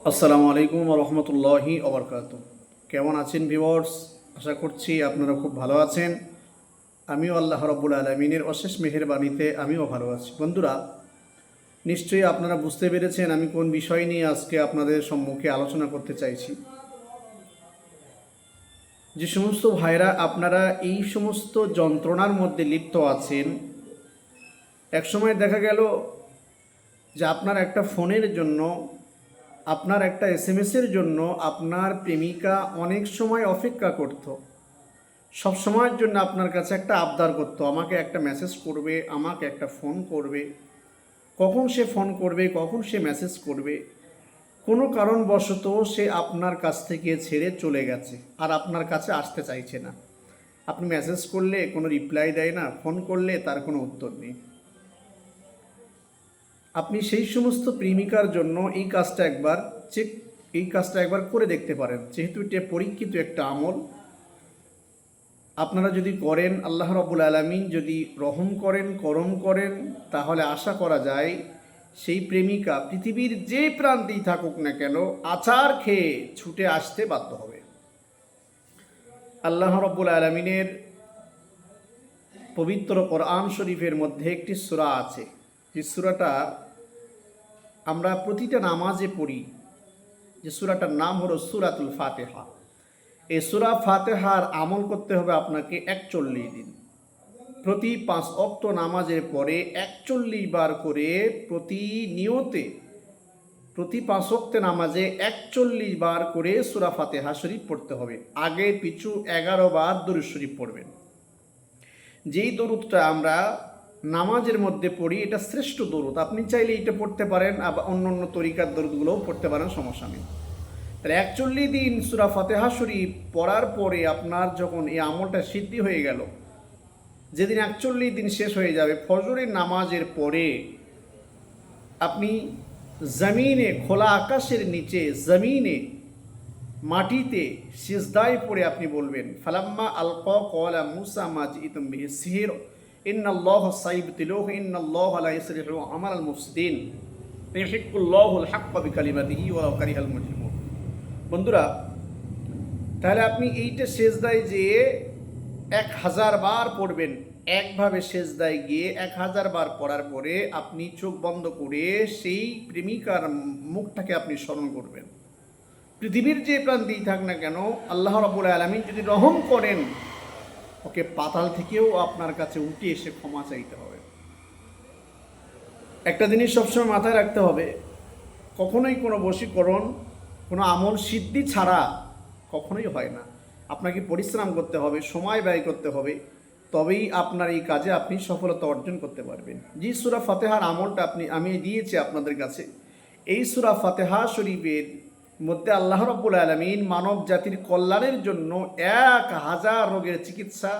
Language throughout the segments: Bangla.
আসসালামু আলাইকুম রহমতুল্লাহি ওবরকাত। কেমন আছেন ভিউয়ার্স? আশা করছি আপনারা খুব ভালো আছেন। আমিও আল্লাহ রাব্বুল আলামিনের অশেষ মেহেরবানিতে আমিও ভালো আছি। বন্ধুরা, নিশ্চয়ই আপনারা বুঝতে পেরেছেন আমি কোন বিষয় নিয়ে আজকে আপনাদের সম্মুখে আলোচনা করতে চাইছি। যে সমস্ত ভাইরা আপনারা এই সমস্ত যন্ত্রণার মধ্যে লিপ্ত আছেন, একসময় দেখা গেল যে আপনার একটা ফোনের জন্য, আপনার একটা এসএমএসের জন্য আপনার প্রেমিকা অনেক সময় অপেক্ষা করত, সব সময়ের জন্য আপনার কাছে একটা আবদার করতো, আমাকে একটা মেসেজ করবে, আমাকে একটা ফোন করবে। কখন সে ফোন করবে, কখন সে মেসেজ করবে, কোনো কারণবশত সে আপনার কাছ থেকে ছেড়ে চলে গেছে আর আপনার কাছে আসতে চাইছে না। আপনি মেসেজ করলে কোনো রিপ্লাই দেয় না, ফোন করলে তার কোনো উত্তর নেই। আপনি সেই সমস্ত প্রেমিকার জন্য এই কাজটা একবার করে দেখতে পারেন। যেহেতু এটা পরীক্ষিত একটা আমল, আপনারা যদি করেন, আল্লাহ রাব্বুল আলামিন যদি রহম করেন, করম করেন, তাহলে আশা করা যায় সেই প্রেমিকা পৃথিবীর যে প্রান্তেই থাকুক না কেন আছাড় খেয়ে ছুটে আসতে বাধ্য হবে। আল্লাহ রাব্বুল আলামিনের পবিত্র কোরআন শরীফের মধ্যে একটি সূরা আছে, যে সূরাটা আমরা প্রতিটা নামাজে পড়ি, যে সূরাটার নাম হলো সূরাতুল ফাতিহা। এই সূরা ফাতিহার আমল করতে হবে আপনাকে 41 দিন। প্রতি 5 ওয়াক্ত নামাজের পরে 41 বার করে প্রতি 5 ওয়াক্তে নামাজে 41 বার করে সূরা ফাতিহা শরীফ পড়তে হবে। আগে পিছু 11 বার দরুদ শরীফ পড়বেন। যেই দরুদটা আমরা নামাজের মধ্যে পড়ি এটা শ্রেষ্ঠ দরুদ। আপনি চাইলে এটা পড়তে পারেন, আবার অন্য অন্য তরিকার দরুদগুলোও পড়তে পারেন, সমস্যা নেই। তাহলে 41 দিন সূরা ফাতিহা শরীফ পড়ার পরে আপনার যখন এই আমলটা সিদ্ধি হয়ে গেল, যেদিন 41 দিন শেষ হয়ে যাবে, ফজরের নামাজের পরে আপনি জমিনে, খোলা আকাশের নিচে জমিনে, মাটিতে সিজদায় পড়ে আপনি বলবেন, ফালাম্মা আলকা ক্বালা মূসা মা জিতুম বিহি সিহর ইন্নাল্লাহা সাইয়ুবতিলুহু ইন্নাল্লাহা লা ইউসলিহু আমালাল মুফসিদিন ইউহিব্বুল্লাহুল হাক্কা বিকালিমাতিহি ওয়ালাউ কারিহাল মুজরিমুন। বন্ধুরা, তাহলে আপনি এইটা সেজদায় যেয়ে 1000 বার পড়বেন। একভাবে সেজদায় গিয়ে 1000 বার পড়ার পরে আপনি চোখ বন্ধ করে সেই প্রেমিকার মুখটাকে আপনি স্মরণ করবেন। পৃথিবীর যে প্রান্তেই থাক না কেন, আল্লাহ রাব্বুল আলামিন যদি রহম করেন, ওকে পাতাল থেকেও আপনার কাছে উঠে এসে ক্ষমা চাইতে হবে। একটা জিনিস সবসময় মাথায় রাখতে হবে, কখনোই কোনো বশীকরণ, কোনো আমল সিদ্ধি ছাড়া কখনোই হয় না। আপনাকে পরিশ্রম করতে হবে, সময় ব্যয় করতে হবে, তবেই আপনার এই কাজে আপনি সফলতা অর্জন করতে পারবেন। যে সূরা ফাতিহার আমলটা আমি দিয়েছি আপনাদের কাছে, এই সূরা ফাতিহা শরীফের মধ্যে আল্লাহ রাব্বুল আলামিন মানব জাতির কল্যাণের জন্য 1000 রোগের চিকিৎসা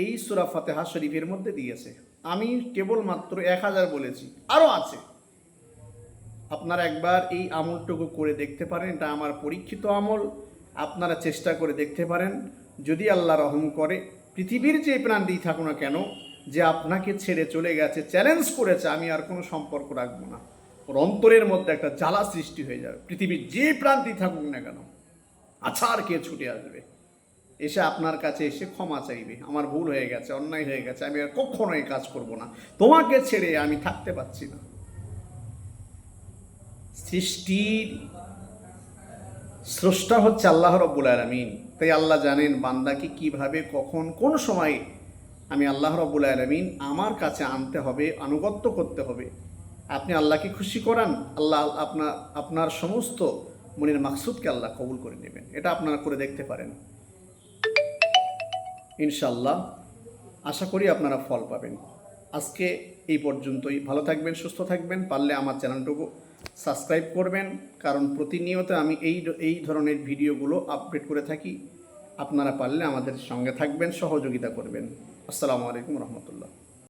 এই সূরা ফাতিহা শরীফের মধ্যে দিয়েছে। আমি কেবলমাত্র 1000 বলেছি, আরও আছে। আপনারা একবার এই আমলটুকু করে দেখতে পারেন, এটা আমার পরীক্ষিত আমল। আপনারা চেষ্টা করে দেখতে পারেন। যদি আল্লাহ রহম করে, পৃথিবীর যে প্রান্তেই থাকুক না কেন, যে আপনাকে ছেড়ে চলে গেছে, চ্যালেঞ্জ করেছে, আমি আর কোনো সম্পর্ক রাখবো না, ওর অন্তরের মধ্যে একটা জ্বালা সৃষ্টি হয়ে যাবে। পৃথিবীর যে প্রান্তেই থাকুক না কেন আছাড় কে ছুটে আসবে, এসে আপনার কাছে এসে ক্ষমা চাইবে, আমার ভুল হয়ে গেছে, অন্যায় হয়ে গেছে, আমি আর কখনো এই কাজ করবো না, তোমাকে ছেড়ে আমি থাকতে পারছি না। সৃষ্টির স্রষ্টা হচ্ছে আল্লাহ রাব্বুল আলামিন। তাই আল্লাহ জানেন বান্দাকে কিভাবে, কখন, কোন সময় আমি আল্লাহ রাব্বুল আলামিন আমার কাছে আনতে হবে, আনুগত্য করতে হবে। আপনি আল্লাহকে খুশি করান, আল্লাহ আপনার সমস্ত মনের মাকসুদকে আল্লাহ কবুল করে নেবেন। এটা আপনারা করে দেখতে পারেন, ইনশাআল্লাহ। আশা করি আপনারা ফল পাবেন। আজকে এই পর্যন্তই। ভালো থাকবেন, সুস্থ থাকবেন। পারলে আমার চ্যানেলটুকু সাবস্ক্রাইব করবেন, কারণ প্রতিনিয়ত আমি এই ধরনের ভিডিওগুলো আপডেট করে থাকি। আপনারা পারলে আমাদের সঙ্গে থাকবেন, সহযোগিতা করবেন। আসসালামু আলাইকুম রহমতুল্লাহ।